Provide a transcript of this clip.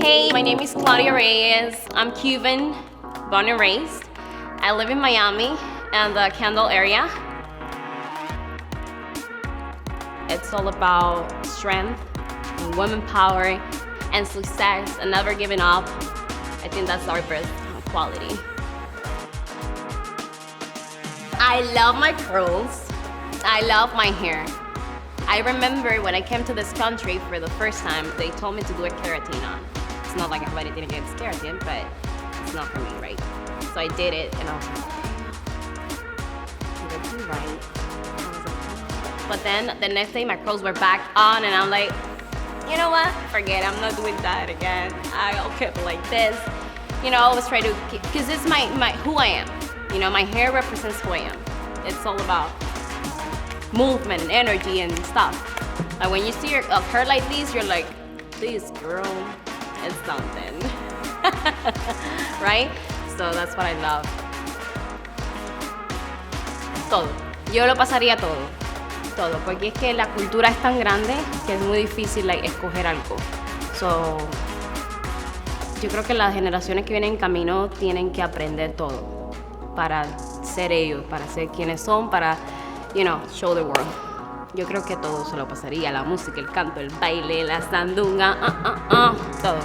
Hey, my name is Claudia Reyes. I'm Cuban, born and raised. I live in Miami and the Kendall area. It's all about strength, and women power, and success, and never giving up. I think that's our birth quality. I love my curls. I love my hair. I remember when I came to this country for the first time, they told me to do a keratin on. It's not like everybody didn't get keratin, but it's not for me, right? So I did it, and I was like, did I do right? I was like, but then the next day my curls were back on, and I'm like, you know what? Forget it. I'm not doing that again. I'll keep it like this. You know, I always try to keep, because it's my who I am. You know, my hair represents who I am. It's all about movement and energy and stuff. Like when you see a hair like this, you're like, this girl is something. Right? So that's what I love. Todo. Yo lo pasaría todo. Todo. Porque es que la cultura es tan grande que es muy difícil like, escoger algo. So, yo creo que las generaciones que vienen en camino tienen que aprender todo para ser ellos, para ser quienes son, para, you know, show the world. Yo creo que todo se lo pasaría, la música, el canto, el baile, la sandunga, todo.